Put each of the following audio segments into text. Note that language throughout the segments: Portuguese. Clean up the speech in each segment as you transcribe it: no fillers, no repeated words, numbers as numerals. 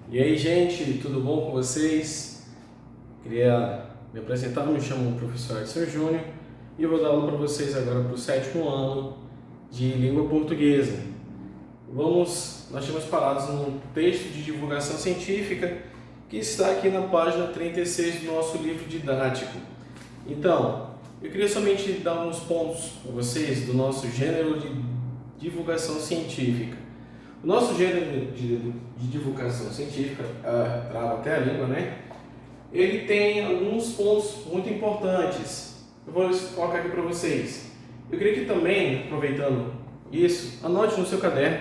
E aí, gente, tudo bom com vocês? Queria me apresentar, me chamo professor Edson Júnior e eu vou dar aula para vocês agora para o 7º ano de língua portuguesa. Nós temos parados num texto de divulgação científica que está aqui na página 36 do nosso livro didático. Então, eu queria somente dar uns pontos para vocês do nosso gênero de divulgação científica. O nosso gênero de divulgação científica, trava até a língua, né? Ele tem alguns pontos muito importantes. Eu vou colocar aqui para vocês. Eu queria que também, aproveitando isso, anote no seu caderno,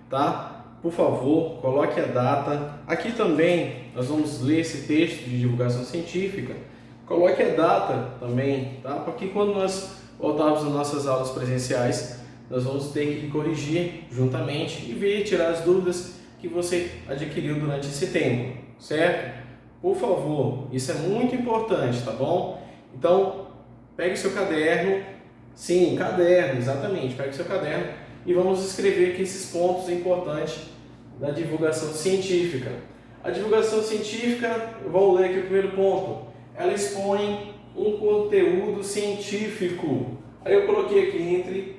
tá? Por favor, coloque a data. Aqui também nós vamos ler esse texto de divulgação científica. Coloque a data também, tá? Porque quando nós voltarmos às nossas aulas presenciais, nós vamos ter que corrigir juntamente e ver, tirar as dúvidas que você adquiriu durante esse tempo, certo? Por favor, isso é muito importante, tá bom? Então, pegue seu caderno, sim, caderno, exatamente, pegue seu caderno e vamos escrever aqui esses pontos importantes da divulgação científica. A divulgação científica, vamos ler aqui o primeiro ponto, ela expõe um conteúdo científico. Aí eu coloquei aqui entre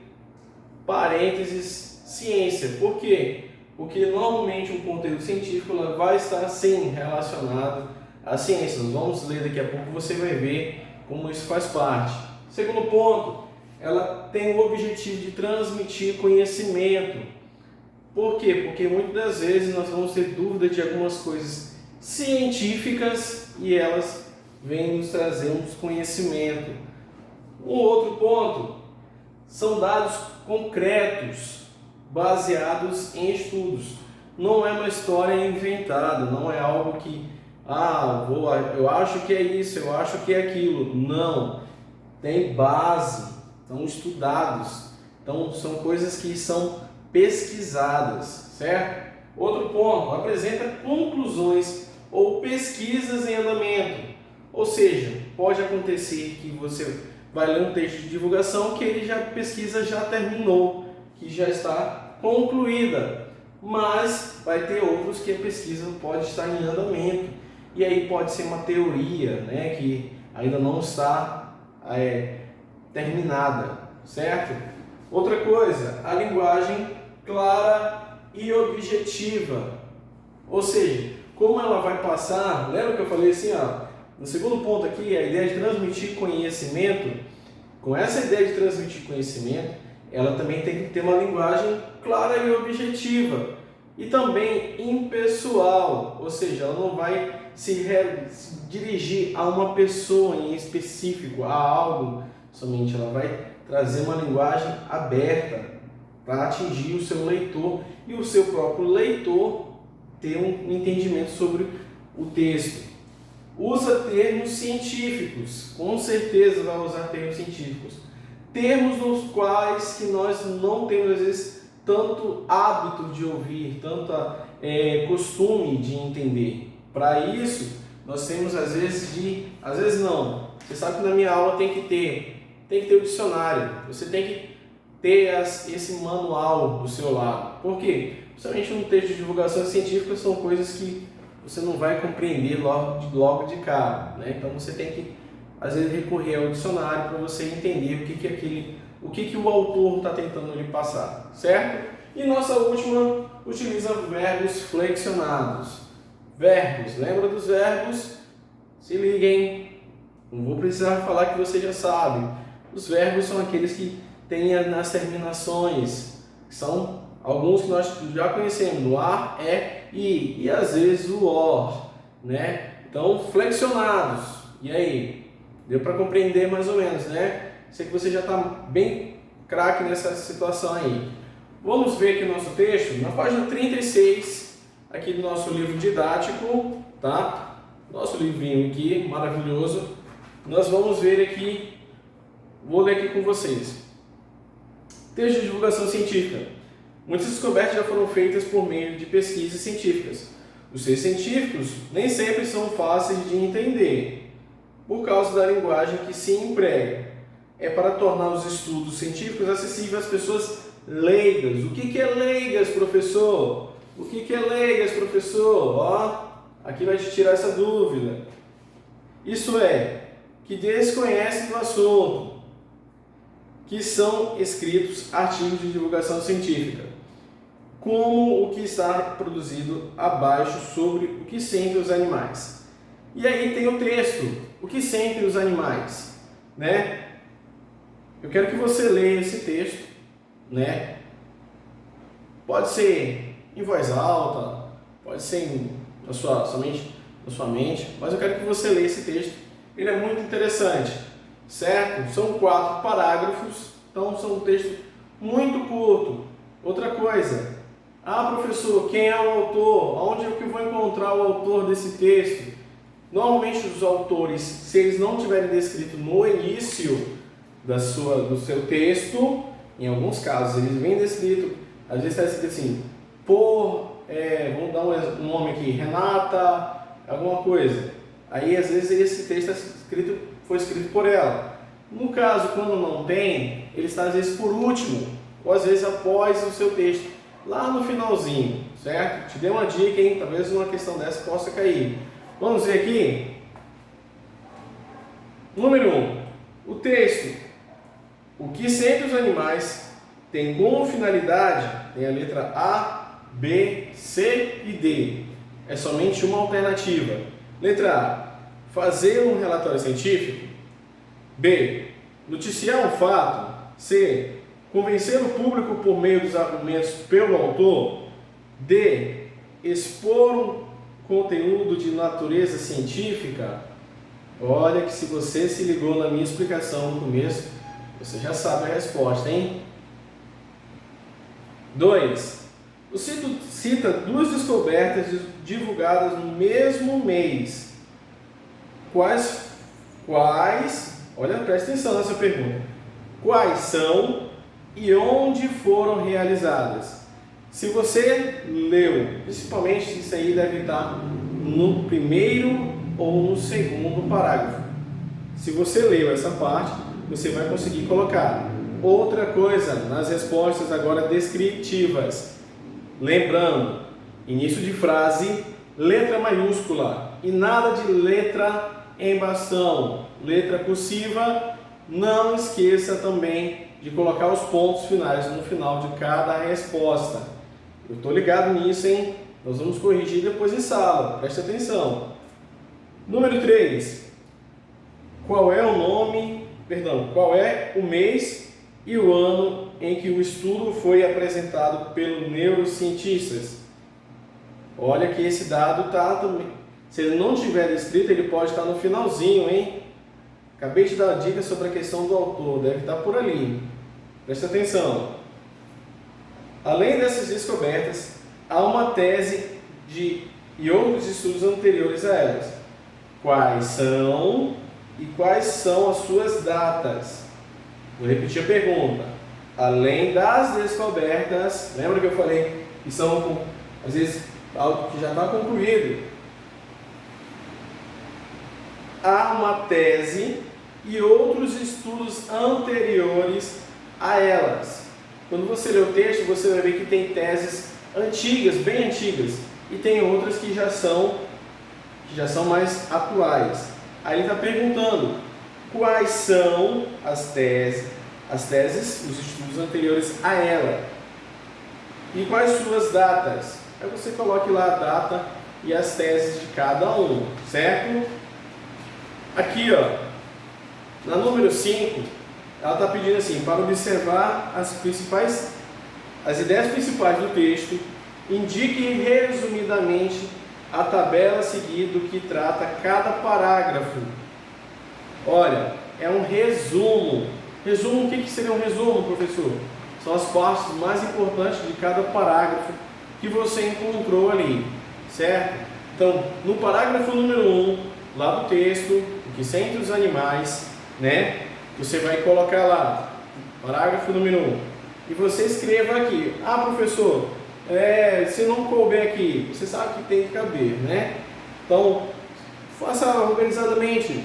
parênteses, ciência. Por quê? Porque normalmente um conteúdo científico vai estar sim relacionado à ciência. Nós vamos ler daqui a pouco, você vai ver como isso faz parte. Segundo ponto, ela tem o objetivo de transmitir conhecimento. Por quê? Porque muitas das vezes nós vamos ter dúvida de algumas coisas científicas e elas vêm nos trazer um conhecimento. Um outro ponto, são dados concretos, baseados em estudos. Não é uma história inventada, não é algo que, eu acho que é isso, eu acho que é aquilo. Não, tem base, são estudados. Então, são coisas que são pesquisadas, certo? Outro ponto, apresenta conclusões ou pesquisas em andamento. Ou seja, pode acontecer que você vai ler um texto de divulgação que a pesquisa já terminou, que já está concluída, mas vai ter outros que a pesquisa pode estar em andamento, e aí pode ser uma teoria, né, que ainda não está terminada, certo? Outra coisa, a linguagem clara e objetiva, ou seja, como ela vai passar, lembra que eu falei assim, no segundo ponto aqui, a ideia de transmitir conhecimento. Com essa ideia de transmitir conhecimento, ela também tem que ter uma linguagem clara e objetiva. E também impessoal, ou seja, ela não vai se dirigir a uma pessoa em específico, a algo somente. Ela vai trazer uma linguagem aberta para atingir o seu leitor e o seu próprio leitor ter um entendimento sobre o texto. Usa termos científicos, com certeza vai usar termos científicos. Termos nos quais que nós não temos, às vezes, tanto hábito de ouvir, tanto costume de entender. Para isso, nós temos às vezes não. Você sabe que na minha aula tem que ter o dicionário. Você tem que ter esse manual do seu lado. Por quê? Principalmente no texto de divulgação científica são coisas que você não vai compreender logo de cara, né? Então você tem que, às vezes, recorrer ao dicionário para você entender o que o autor está tentando lhe passar, certo? E nossa última utiliza verbos flexionados. Verbos, lembra dos verbos? Se liguem, não vou precisar falar que você já sabe. Os verbos são aqueles que têm nas terminações, são alguns que nós já conhecemos, no ar, e às vezes o or, né? Então, flexionados. E aí? Deu para compreender mais ou menos, né? Sei que você já está bem craque nessa situação aí. Vamos ver aqui o nosso texto, na página 36, aqui do nosso livro didático, tá? Nosso livrinho aqui, maravilhoso. Nós vamos ver aqui, vou ler aqui com vocês. Texto de divulgação científica. Muitas descobertas já foram feitas por meio de pesquisas científicas. Os seus científicos nem sempre são fáceis de entender, por causa da linguagem que se emprega. É para tornar os estudos científicos acessíveis às pessoas leigas. O que é leigas, professor? O que é leigas, professor? Ó, aqui vai te tirar essa dúvida. Isso é, que desconhece do assunto, que são escritos artigos de divulgação científica, como o que está produzido abaixo sobre o que sentem os animais. E aí tem o texto, o que sentem os animais, né? Eu quero que você leia esse texto, né? Pode ser em voz alta, pode ser somente na sua mente, mas eu quero que você leia esse texto. Ele é muito interessante, certo? São 4 parágrafos, então são um texto muito curto. Outra coisa, professor, quem é o autor? Onde é que eu vou encontrar o autor desse texto? Normalmente os autores, se eles não tiverem descrito no início do seu texto, em alguns casos eles vêm descrito, às vezes está escrito assim, vamos dar um nome aqui, Renata, alguma coisa. Aí às vezes esse texto foi escrito por ela. No caso, quando não tem, ele está às vezes por último, ou às vezes após o seu texto, lá no finalzinho, certo? Te dei uma dica, hein? Talvez uma questão dessa possa cair. Vamos ver aqui. Número 1. O texto. O que sentem os animais tem como finalidade, tem a letra A, B, C e D. É somente uma alternativa. Letra A. Fazer um relatório científico. B. Noticiar um fato. C. Convencer o público por meio dos argumentos pelo autor. D. Expor um conteúdo de natureza científica. Olha que se você se ligou na minha explicação no começo, você já sabe a resposta, hein? 2. O cito cita 2 descobertas divulgadas no mesmo mês. Quais? Olha, presta atenção nessa pergunta. Quais são e onde foram realizadas? Se você leu, principalmente isso aí deve estar no primeiro ou no segundo parágrafo. Se você leu essa parte, você vai conseguir colocar. Outra coisa, nas respostas agora descritivas. Lembrando, início de frase, letra maiúscula e nada de letra em bastão, letra cursiva. Não esqueça também de colocar os pontos finais no final de cada resposta. Eu estou ligado nisso, hein? Nós vamos corrigir depois em sala, preste atenção. Número 3. Qual é o mês e o ano em que o estudo foi apresentado pelos neurocientistas? Olha que esse dado está também. Se ele não tiver descrito, ele pode estar no finalzinho, hein? Acabei de dar dica sobre a questão do autor, deve estar por ali. Presta atenção. Além dessas descobertas, há uma tese e outros estudos anteriores a elas. Quais são as suas datas? Vou repetir a pergunta. Além das descobertas, lembra que eu falei que são, às vezes, algo que já está concluído? Há uma tese e outros estudos anteriores a elas. Quando você lê o texto, você vai ver que tem teses antigas, bem antigas, e tem outras que já são mais atuais. Aí ele está perguntando quais são as teses, os estudos anteriores a ela, e quais suas datas. Aí você coloque lá a data e as teses de cada um, certo? Aqui, ó, na número 5, ela está pedindo assim, para observar as ideias principais do texto, indique resumidamente a tabela a seguir do que trata cada parágrafo. Olha, é um resumo. Resumo, o que seria um resumo, professor? São as partes mais importantes de cada parágrafo que você encontrou ali, certo? Então, no parágrafo número 1, lá do texto, o que sentem os animais, né? Você vai colocar lá, parágrafo número 1, e você escreva aqui, professor, se não couber aqui, você sabe que tem que caber, né? Então, faça organizadamente,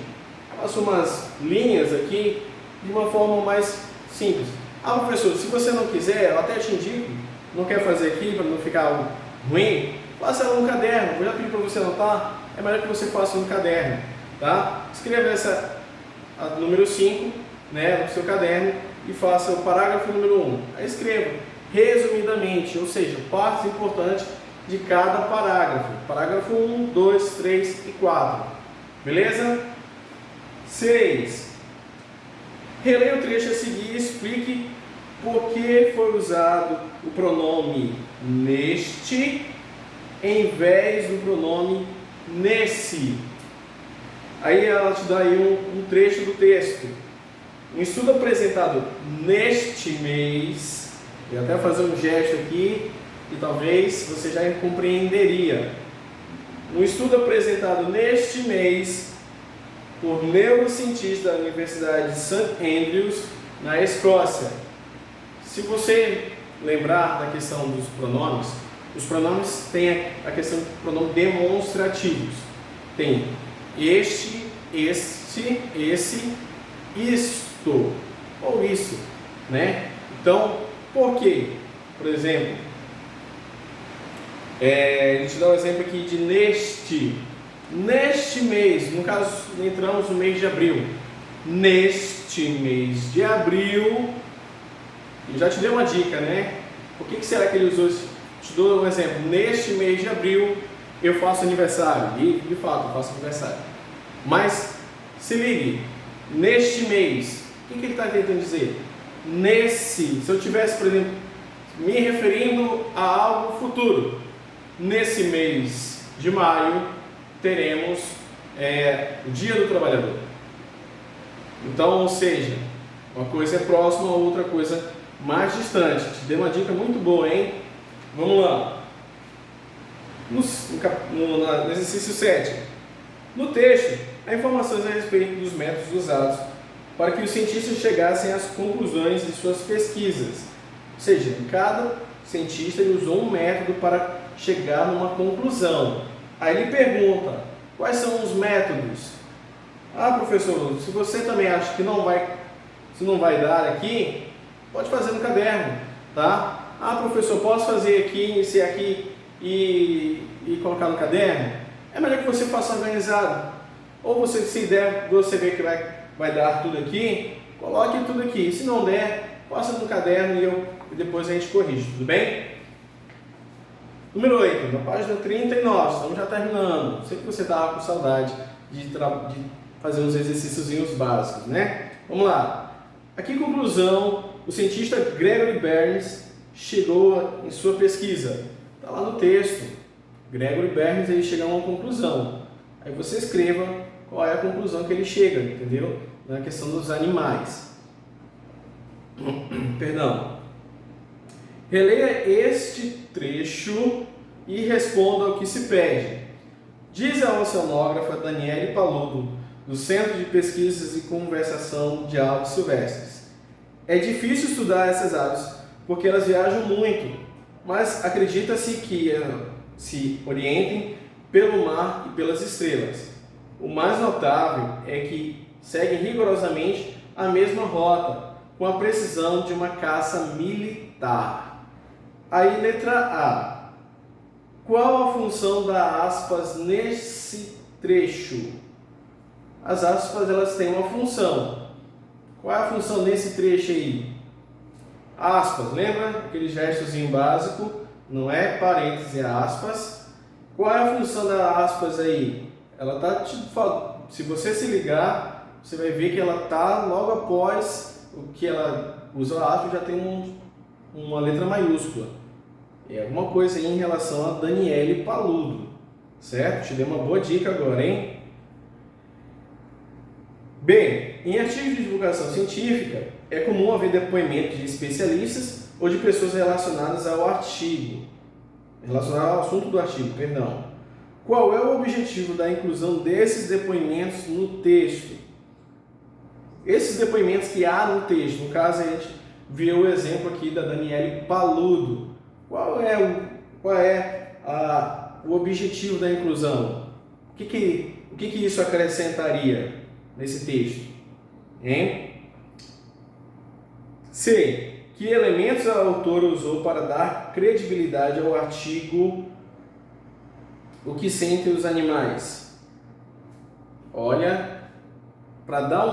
faça umas linhas aqui, de uma forma mais simples. Professor, se você não quiser, eu até te indico, não quer fazer aqui, para não ficar ruim, faça ela no caderno. Eu já pedi para você anotar, é melhor que você faça no caderno, tá? Escreva essa a número 5, né, no seu caderno e faça o parágrafo número 1. Aí escreva resumidamente, ou seja, partes importantes de cada parágrafo. Parágrafo 1, 2, 3 e 4. Beleza? 6. Releia o trecho a seguir e explique por que foi usado o pronome neste em vez do pronome nesse. Aí ela te dá aí um trecho do texto. Um estudo apresentado neste mês, eu até fazer um gesto aqui e talvez você já compreenderia. Um estudo apresentado neste mês por neurocientistas da Universidade de St. Andrews, na Escócia. Se você lembrar da questão dos pronomes, os pronomes têm a questão de pronomes demonstrativos. Tem este, esse, isto ou isso, né? Então, por quê? Por exemplo, a gente dá um exemplo aqui de neste mês, no caso entramos no mês de abril. Neste mês de abril, eu já te dei uma dica, né? Por que será que ele usou isso? Te dou um exemplo. Neste mês de abril eu faço aniversário. E de fato eu faço aniversário. Mas se ligue, neste mês, o que ele está tentando dizer? Se eu tivesse, por exemplo, me referindo a algo futuro, nesse mês de maio teremos o Dia do Trabalhador. Então, ou seja, uma coisa é próxima, a outra coisa mais distante. Te dei uma dica muito boa, hein? Vamos lá. No exercício 7. No texto, há informações a respeito dos métodos usados para que os cientistas chegassem às conclusões de suas pesquisas. Ou seja, cada cientista ele usou um método para chegar numa conclusão. Aí ele pergunta, quais são os métodos? Ah, professor, se você também acha que não vai dar aqui, pode fazer no caderno, tá? Ah, professor, posso fazer aqui, iniciar aqui e colocar no caderno? É melhor que você faça organizado. Ou você, se der, você vê que vai dar tudo aqui, coloque tudo aqui. Se não der, faça no caderno e depois a gente corrige, tudo bem? Número 8, na página 39, estamos já terminando. Sei que você estava com saudade de fazer uns exercícios básicos, né? Vamos lá. Aqui, conclusão, o cientista Gregory Berns chegou em sua pesquisa. Está lá no texto. Gregory Berns ele chega a uma conclusão. Aí você escreva qual é a conclusão que ele chega, entendeu? Na questão dos animais. Perdão. Releia este trecho e responda ao que se pede. Diz a oceanógrafa Daniele Paludo, do Centro de Pesquisas e Conservação de Aves Silvestres. É difícil estudar essas aves porque elas viajam muito, mas acredita-se que se orientem pelo mar e pelas estrelas. O mais notável é que seguem rigorosamente a mesma rota, com a precisão de uma caça militar. Aí, letra A. Qual a função da aspas nesse trecho? As aspas elas têm uma função. Qual é a função nesse trecho aí? Aspas, lembra? Aquele gestozinho básico, não é parênteses, é aspas. Qual é a função da aspas aí? Ela está te falando, se você se ligar, você vai ver que ela está logo após o que ela usa a aspas, já tem uma letra maiúscula. É alguma coisa aí em relação a Daniele Paludo, certo? Te dei uma boa dica agora, hein? Bem, em artigos de divulgação científica, é comum haver depoimentos de especialistas ou de pessoas relacionadas ao artigo, ao assunto do artigo, perdão. Qual é o objetivo da inclusão desses depoimentos no texto? Esses depoimentos que há no texto, no caso a gente viu o exemplo aqui da Daniele Paludo. Qual é o objetivo da inclusão? O que isso acrescentaria nesse texto? Hein? C. Que elementos a autora usou para dar credibilidade ao artigo o que sentem os animais. Olha, para dar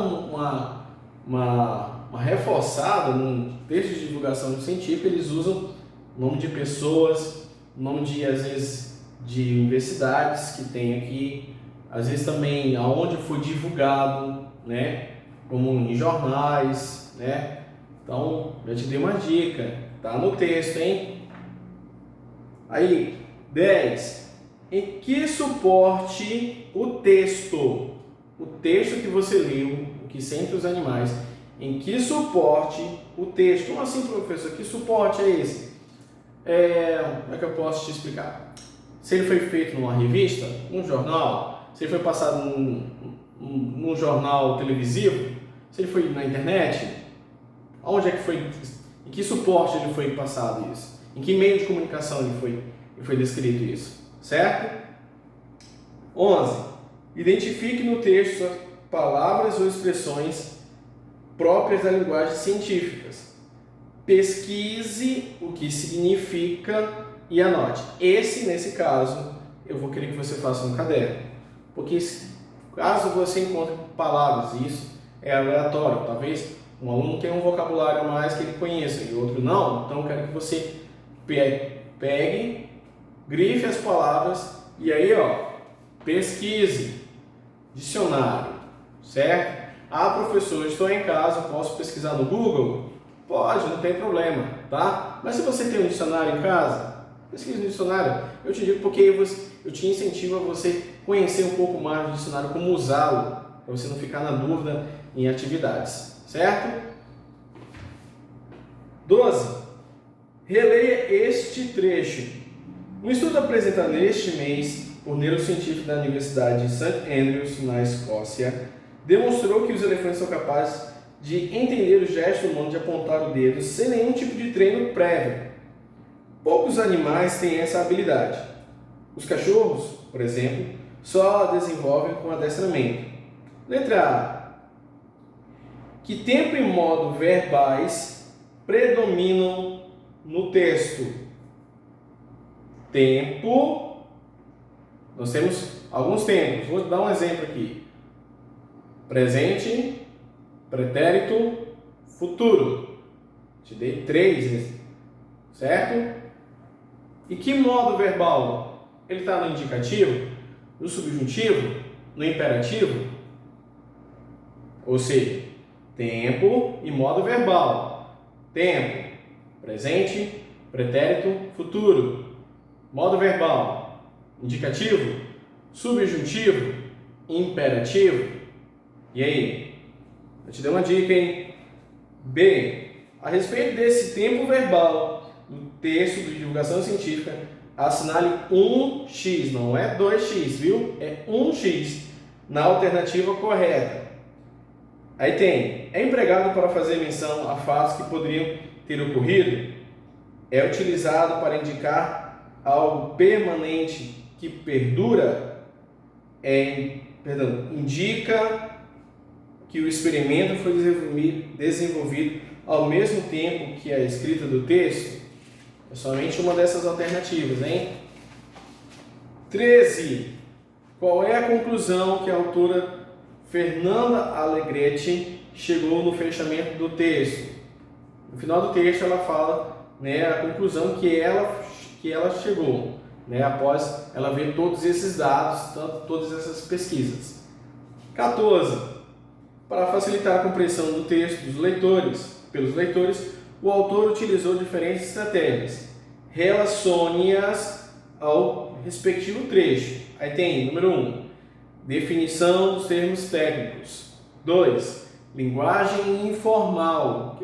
uma reforçada num texto de divulgação científica, eles usam nome de pessoas, nome de, às vezes, de universidades que tem aqui, às vezes também aonde foi divulgado, né? Como em jornais, né? Então, já te dei uma dica, tá no texto, hein? Aí, 10. Em que suporte o texto que você leu, o que sentem os animais, em que suporte o texto? Como assim, professor? Que suporte é esse? Como é que eu posso te explicar? Se ele foi feito numa revista, num jornal, se ele foi passado num jornal televisivo, se ele foi na internet, onde é que foi, em que suporte ele foi passado isso? Em que meio de comunicação ele foi descrito isso? Certo? 11. Identifique no texto palavras ou expressões próprias da linguagem científicas. Pesquise o que significa e anote. Nesse caso, eu vou querer que você faça um caderno. Porque caso você encontre palavras, isso é aleatório. Talvez um aluno tenha um vocabulário a mais que ele conheça e outro não. Então, eu quero que você pegue, grife as palavras e aí, pesquise. Dicionário, certo? Ah, professor, estou em casa, posso pesquisar no Google? Pode, não tem problema, tá? Mas se você tem um dicionário em casa, pesquise no dicionário. Eu te digo porque eu te incentivo a você conhecer um pouco mais do dicionário, como usá-lo, para você não ficar na dúvida em atividades, certo? 12. Releia este trecho. Um estudo apresentado neste mês por neurocientíficos da Universidade de St. Andrews, na Escócia, demonstrou que os elefantes são capazes de entender o gesto humano de apontar o dedo sem nenhum tipo de treino prévio. Poucos animais têm essa habilidade. Os cachorros, por exemplo, só a desenvolvem com adestramento. Letra A. Que tempo e modo verbais predominam no texto? Tempo. Nós temos alguns tempos. Vou dar um exemplo aqui. Presente, pretérito, futuro. Te dei 3, certo? E que modo verbal? Ele está no indicativo, no subjuntivo, no imperativo? Ou seja, tempo e modo verbal. Tempo, presente, pretérito, futuro. Modo verbal, indicativo, subjuntivo, imperativo. E aí? Eu te dei uma dica, hein? B. A respeito desse tempo verbal do texto de divulgação científica, assinale 1x, não é 2x, viu? É 1x na alternativa correta. Aí tem, é empregado para fazer menção a fatos que poderiam ter ocorrido? É utilizado para indicar algo permanente que perdura? Indica que o experimento foi desenvolvido ao mesmo tempo que a escrita do texto? É somente uma dessas alternativas, hein? 13. Qual é a conclusão que a autora Fernanda Alegretti chegou no fechamento do texto? No final do texto ela fala, a conclusão que ela chegou, após ela ver todos esses dados, todas essas pesquisas. 14. Para facilitar a compreensão do texto pelos leitores, o autor utilizou diferentes estratégias. Relacione-as ao respectivo trecho. Aí tem, número 1, definição dos termos técnicos. 2, linguagem informal.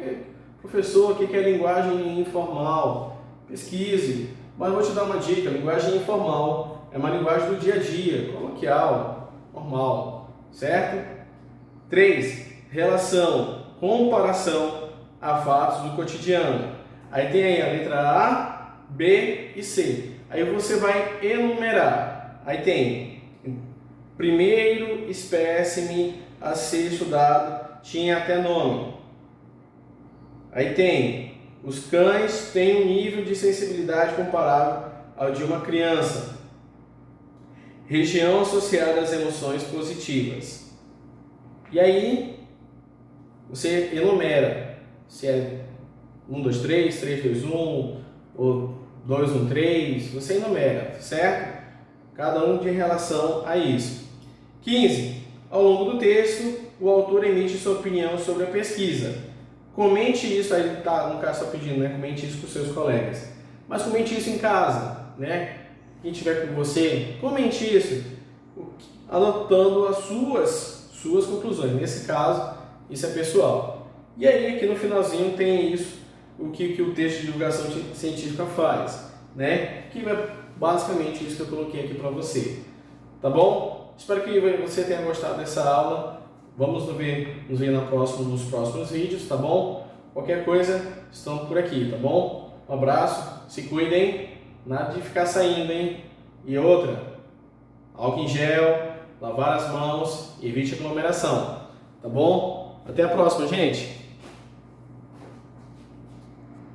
Professor, o que é linguagem informal? Pesquise. Mas eu vou te dar uma dica, linguagem informal é uma linguagem do dia a dia, coloquial, normal, certo? 3, relação, comparação a fatos do cotidiano. Aí tem aí a letra A, B e C. Aí você vai enumerar. Aí tem primeiro espécime a ser estudado, tinha até nome. Aí tem, os cães têm um nível de sensibilidade comparável ao de uma criança. região associada às emoções positivas. E aí, você enumera se é 1, 2, 3, 3, 2, 1, ou 2, 1, 3, você enumera, certo? Cada um de relação a isso. 15. Ao longo do texto, o autor emite sua opinião sobre a pesquisa. Comente isso, aí tá, no caso, está pedindo, né? Comente isso com seus colegas. Mas comente isso em casa, né? Quem estiver com você, comente isso, anotando as suas conclusões. Nesse caso, isso é pessoal. E aí, aqui no finalzinho, tem isso, o que o texto de divulgação científica faz, né? Que é basicamente isso que eu coloquei aqui para você. Tá bom? Espero que você tenha gostado dessa aula. Vamos nos ver nos próximos vídeos, tá bom? Qualquer coisa, estamos por aqui, tá bom? Um abraço, se cuidem, nada de ficar saindo, hein? E outra, álcool em gel, lavar as mãos, evite aglomeração, tá bom? Até a próxima, gente!